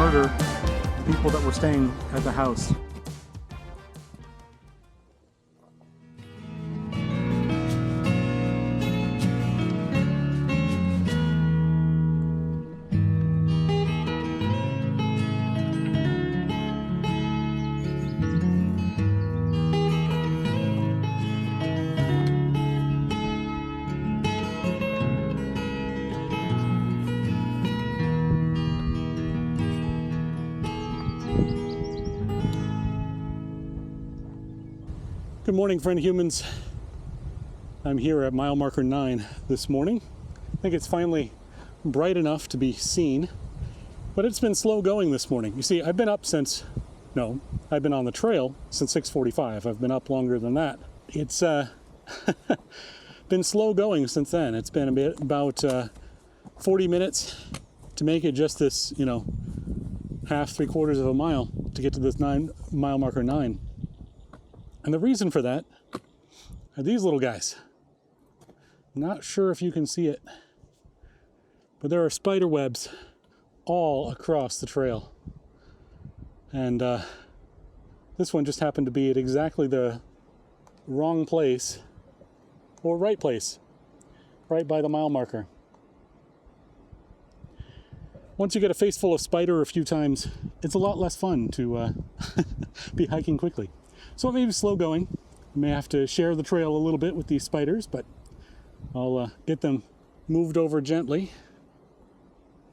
murder people that were staying at the house. Good morning, friend humans. I'm here at mile marker 9 this morning. I think it's finally bright enough to be seen, but it's been slow going this morning. You see, I've been up since, no, I've been on the trail since 6:45. I've been up longer than that. It's been slow going since then. It's been about 40 minutes to make it just this, half, 3/4 of a mile to get to this mile marker 9. And the reason for that are these little guys. Not sure if you can see it, but there are spider webs all across the trail. And this one just happened to be at exactly the wrong place, or right place, right by the mile marker. Once you get a face full of spider a few times, it's a lot less fun to be hiking quickly. So it may be slow going. I may have to share the trail a little bit with these spiders, but I'll get them moved over gently,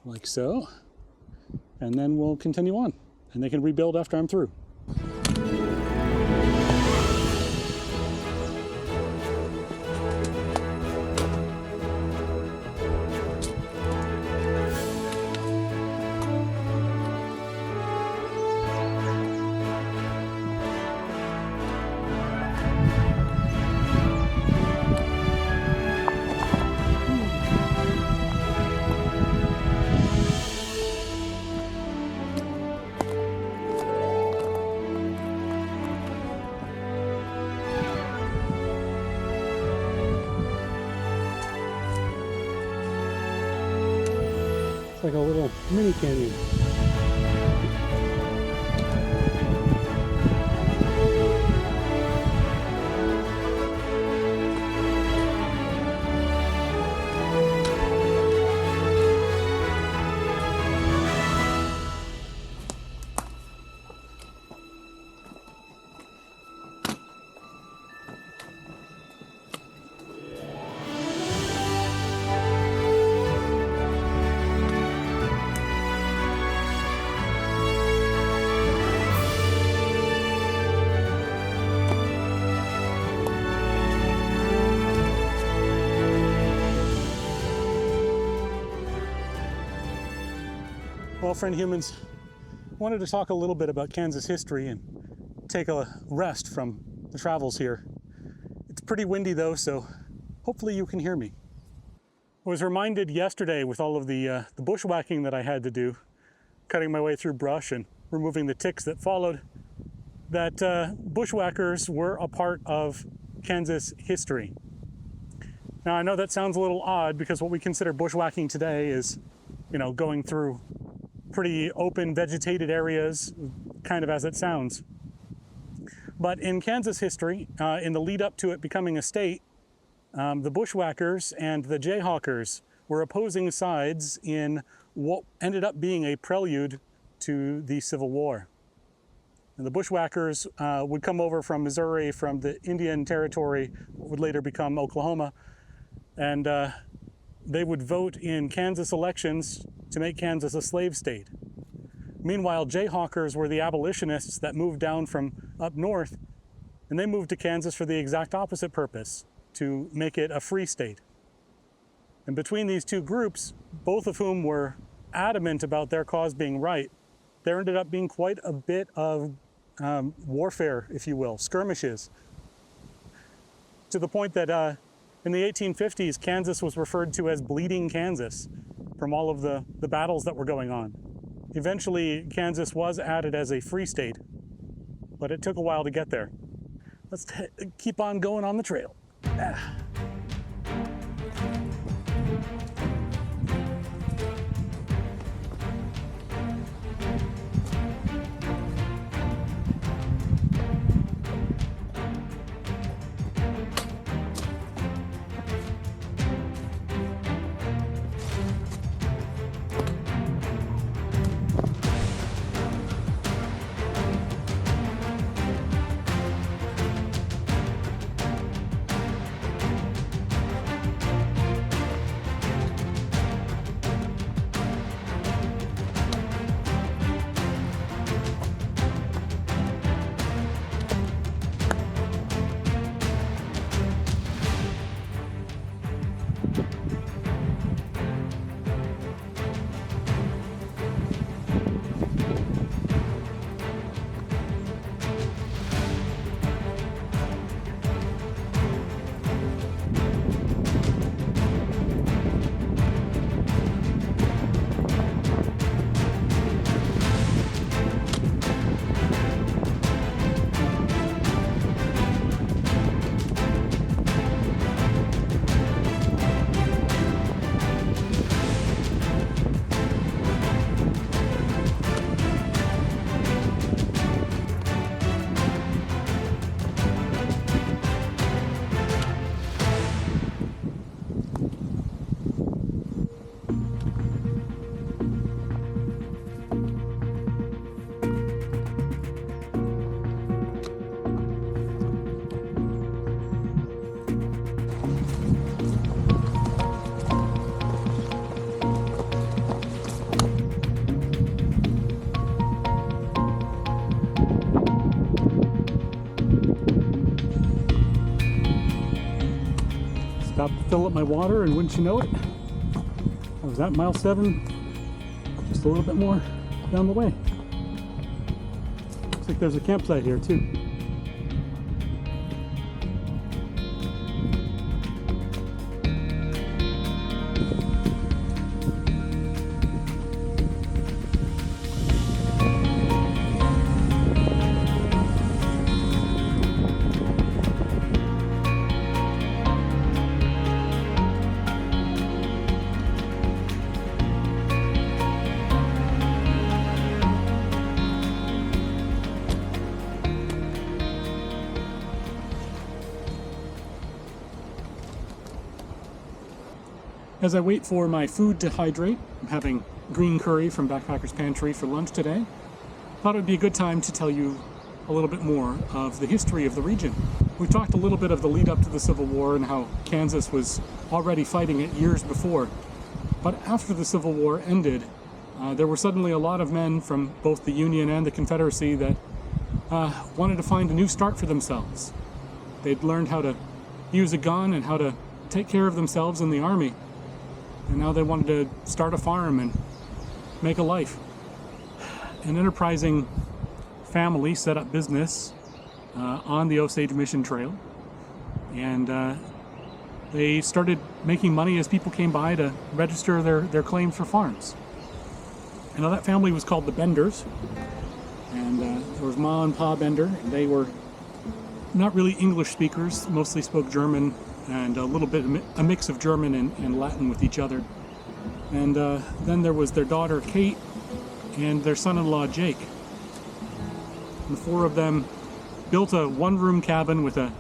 like so, and then we'll continue on, and they can rebuild after I'm through. Like a little mini canyon. Well, friend humans, I wanted to talk a little bit about Kansas history and take a rest from the travels here. It's pretty windy though, so hopefully you can hear me. I was reminded yesterday with all of the bushwhacking that I had to do, cutting my way through brush and removing the ticks that followed, that bushwhackers were a part of Kansas history. Now I know that sounds a little odd because what we consider bushwhacking today is, going through pretty open vegetated areas, kind of as it sounds. But in Kansas history, in the lead up to it becoming a state, the bushwhackers and the jayhawkers were opposing sides in what ended up being a prelude to the Civil War. And the bushwhackers would come over from Missouri, from the Indian Territory, what would later become Oklahoma, and they would vote in Kansas elections to make Kansas a slave state. Meanwhile, jayhawkers were the abolitionists that moved down from up north, and they moved to Kansas for the exact opposite purpose, to make it a free state. And between these two groups, both of whom were adamant about their cause being right, there ended up being quite a bit of warfare, if you will, skirmishes, to the point that in the 1850s, Kansas was referred to as Bleeding Kansas from all of the battles that were going on. Eventually, Kansas was added as a free state, but it took a while to get there. Let's keep on going on the trail. Stopped to fill up my water, and wouldn't you know it, I was at mile 7, just a little bit more down the way. Looks like there's a campsite here too. As I wait for my food to hydrate, I'm having green curry from Backpacker's Pantry for lunch today. Thought it would be a good time to tell you a little bit more of the history of the region. We talked a little bit of the lead up to the Civil War and how Kansas was already fighting it years before. But after the Civil War ended, there were suddenly a lot of men from both the Union and the Confederacy that wanted to find a new start for themselves. They'd learned how to use a gun and how to take care of themselves in the Army. And now they wanted to start a farm and make a life. An enterprising family set up business on the Osage Mission Trail. And they started making money as people came by to register their claim for farms. And now that family was called the Benders. And there was Ma and Pa Bender. And they were not really English speakers, mostly spoke German and a little bit, a mix of German and Latin with each other. And then there was their daughter Kate and their son-in-law Jake. And the four of them built a one-room cabin with a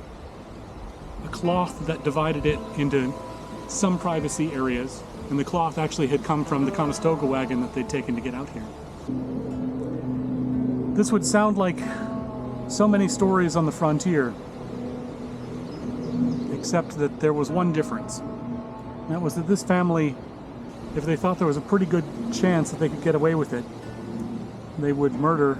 cloth that divided it into some privacy areas. And the cloth actually had come from the Conestoga wagon that they'd taken to get out here. This would sound like so many stories on the frontier, except that there was one difference. And that was that this family, if they thought there was a pretty good chance that they could get away with it, they would murder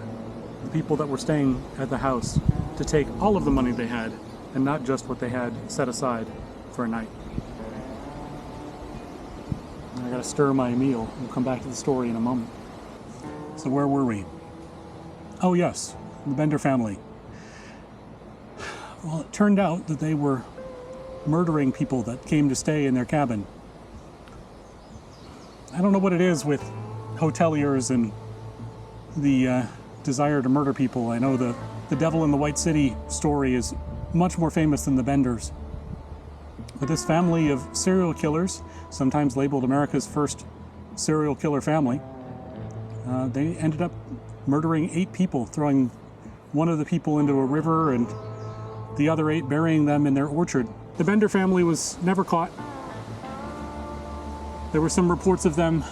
the people that were staying at the house to take all of the money they had and not just what they had set aside for a night. I gotta stir my meal. We'll come back to the story in a moment. So where were we? Oh yes, the Bender family. Well, it turned out that they were murdering people that came to stay in their cabin. I don't know what it is with hoteliers and the desire to murder people. I know the Devil in the White City story is much more famous than the Benders. But this family of serial killers, sometimes labeled America's first serial killer family, they ended up murdering 8 people, throwing one of the people into a river and the other 8 burying them in their orchard. The Bender family was never caught. There were some reports of them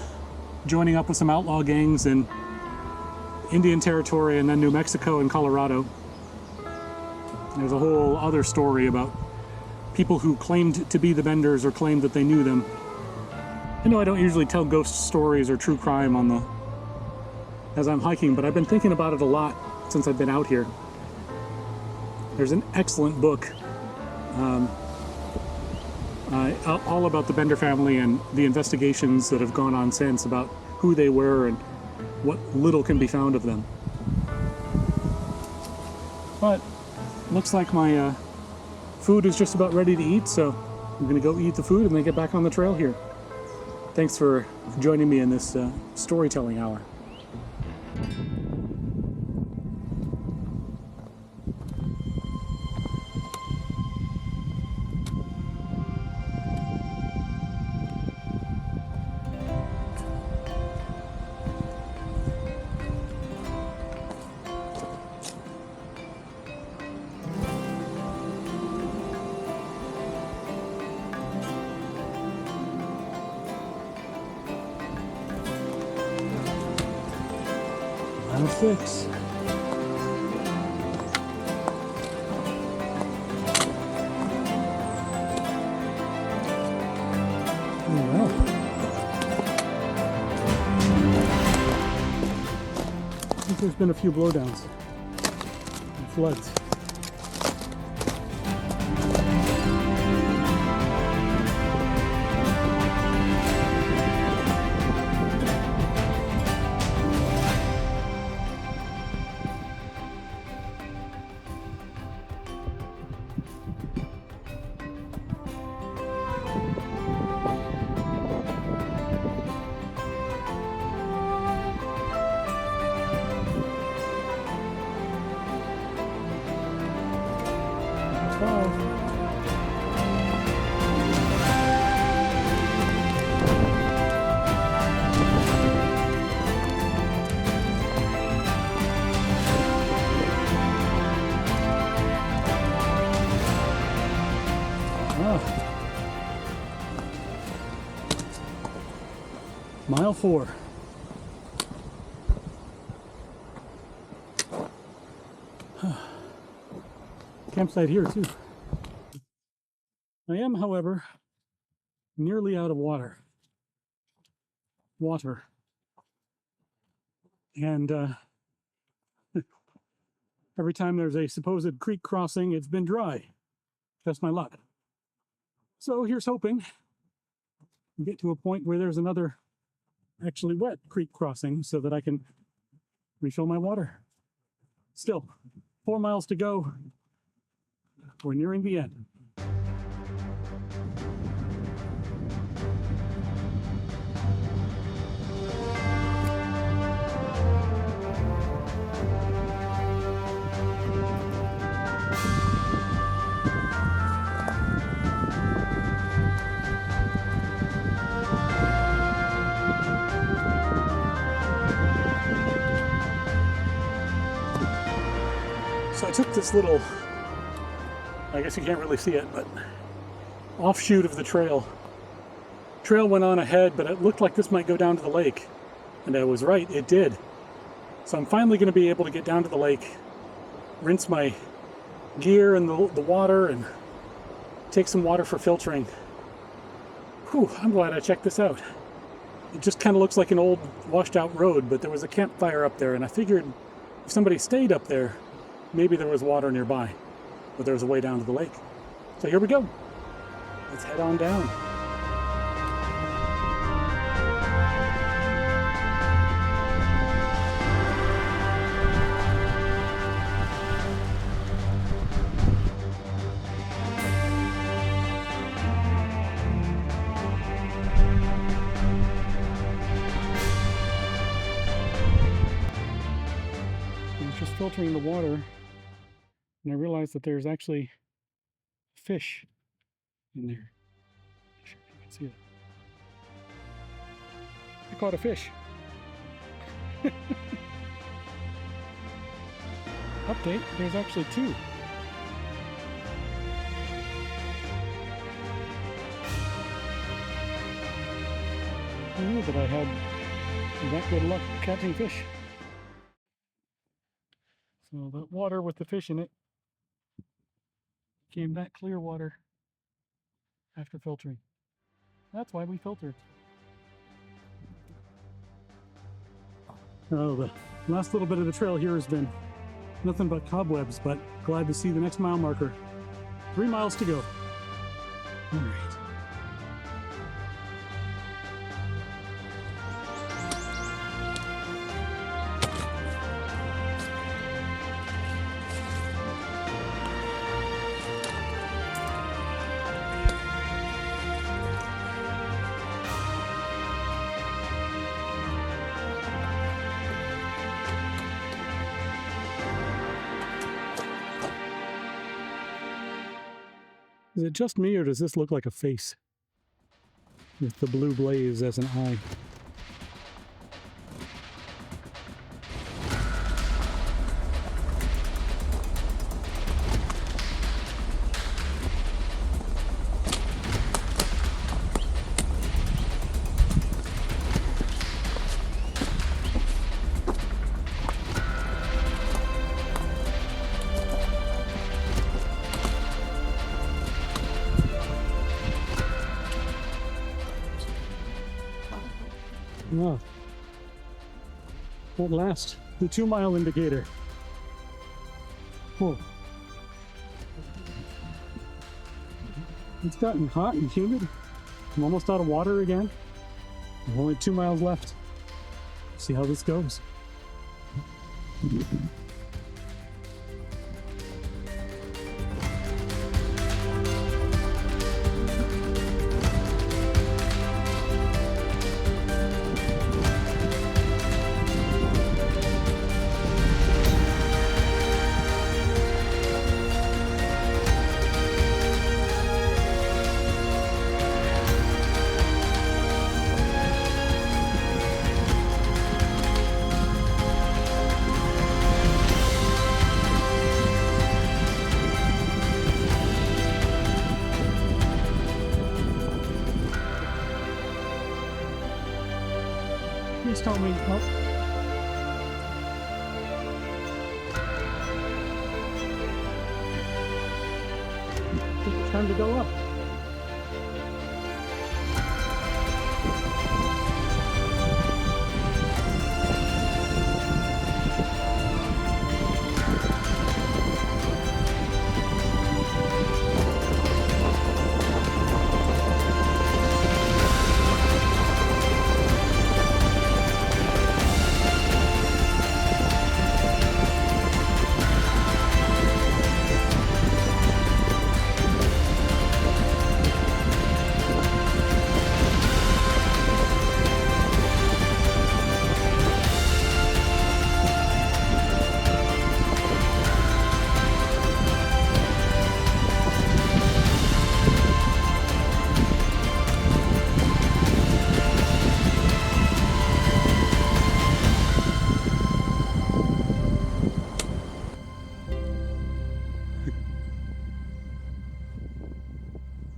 joining up with some outlaw gangs in Indian Territory and then New Mexico and Colorado. There's a whole other story about people who claimed to be the Benders or claimed that they knew them. I know I don't usually tell ghost stories or true crime as I'm hiking, but I've been thinking about it a lot since I've been out here. There's an excellent book all about the Bender family and the investigations that have gone on since about who they were and what little can be found of them. But looks like my food is just about ready to eat, so I'm gonna go eat the food and then get back on the trail here. Thanks for joining me in this storytelling hour. Mile 6. Well. I think there's been a few blowdowns and floods. Bye. Mile 4. Campsite here too. I am, however, nearly out of water. And every time there's a supposed creek crossing, it's been dry. Just my luck. So here's hoping we get to a point where there's another actually wet creek crossing so that I can refill my water. Still, 4 miles to go. We're nearing the end. So I took this little, I guess you can't really see it, but offshoot of the trail. Trail went on ahead, but it looked like this might go down to the lake. And I was right, it did. So I'm finally going to be able to get down to the lake, rinse my gear in the water, and take some water for filtering. Whew, I'm glad I checked this out. It just kind of looks like an old washed out road, but there was a campfire up there, and I figured if somebody stayed up there, maybe there was water nearby, but there was a way down to the lake. So here we go. Let's head on down. I was just filtering the water, and I realized that there's actually fish in there. I'm sure you can see it. I caught a fish. Update, there's actually 2. Who knew that I had that good luck catching fish? So that water with the fish in it became that clear water after filtering. That's why we filtered. Oh, the last little bit of the trail here has been nothing but cobwebs, but glad to see the next mile marker. 3 miles to go. All right. Is it just me, or does this look like a face with the blue blaze as an eye? Oh, at last, the 2 mile indicator. Whoa. It's gotten hot and humid. I'm almost out of water again. I've only 2 miles left. See how this goes. Please tell me. Oh. I think it's time to go up.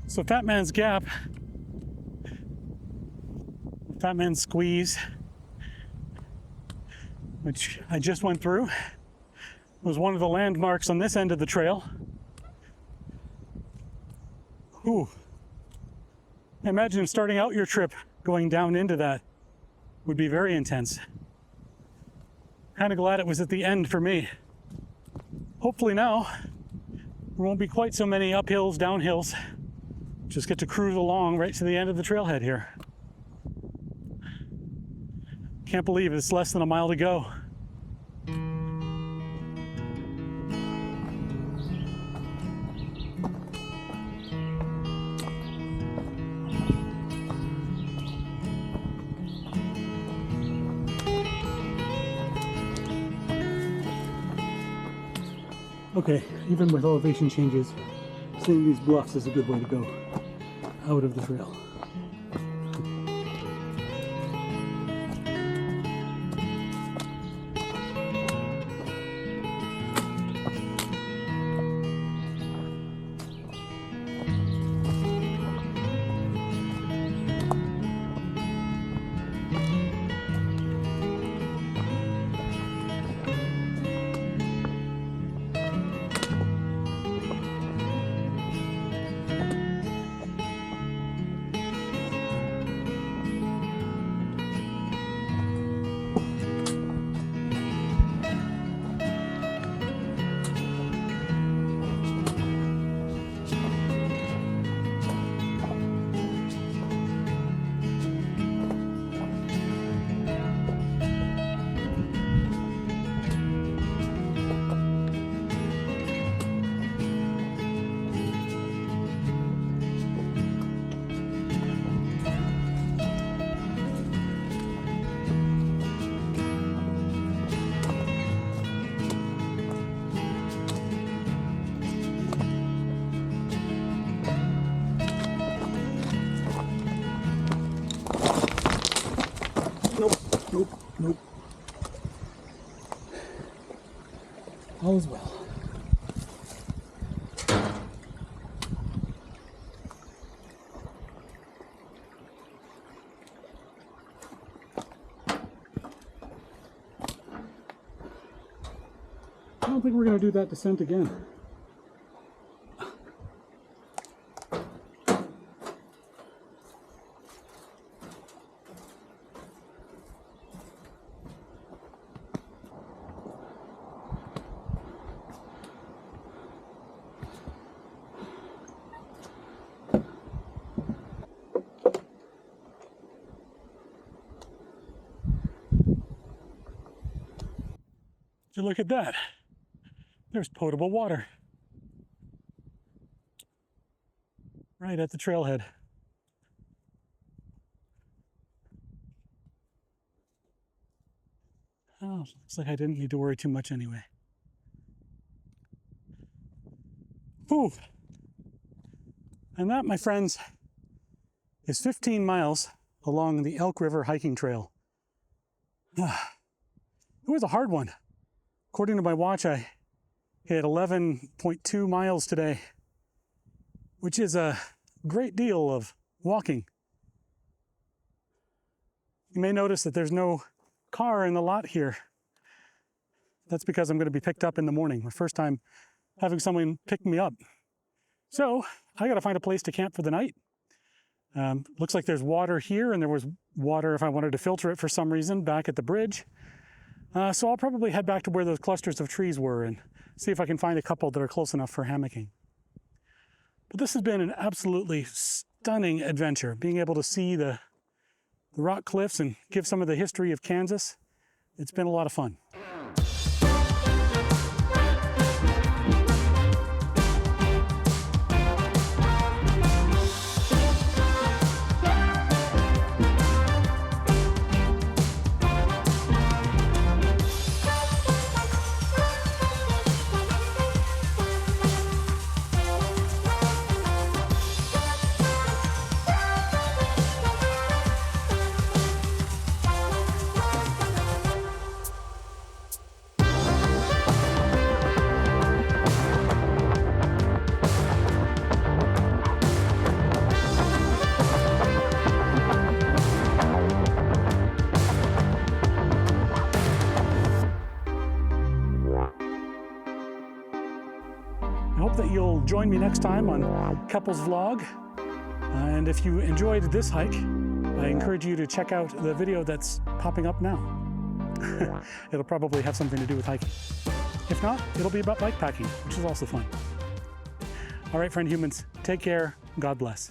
So Fat Man's Gap, Fat Man's Squeeze, which I just went through, was one of the landmarks on this end of the trail. Ooh. Imagine starting out your trip going down into that would be very intense. Kind of glad it was at the end for me. Hopefully now there won't be quite so many uphills, downhills. Just get to cruise along right to the end of the trailhead here. Can't believe it's less than a mile to go. Okay, even with elevation changes, seeing these bluffs is a good way to go out of the trail. Nope. All is well. I don't think we're going to do that descent again. So look at that. There's potable water right at the trailhead. Oh, looks like I didn't need to worry too much anyway. Whew. And that, my friends, is 15 miles along the Elk River Hiking Trail. It was a hard one. According to my watch, I hit 11.2 miles today, which is a great deal of walking. You may notice that there's no car in the lot here. That's because I'm going to be picked up in the morning. My first time having someone pick me up. So I got to find a place to camp for the night. Looks like there's water here, and there was water if I wanted to filter it for some reason back at the bridge. So I'll probably head back to where those clusters of trees were and see if I can find a couple that are close enough for hammocking. But this has been an absolutely stunning adventure, being able to see the rock cliffs and give some of the history of Kansas. It's been a lot of fun. I hope that you'll join me next time on Keppel's vlog. And if you enjoyed this hike, I encourage you to check out the video that's popping up now. It'll probably have something to do with hiking. If not, it'll be about bike packing, which is also fun. All right, friend humans, take care. God bless.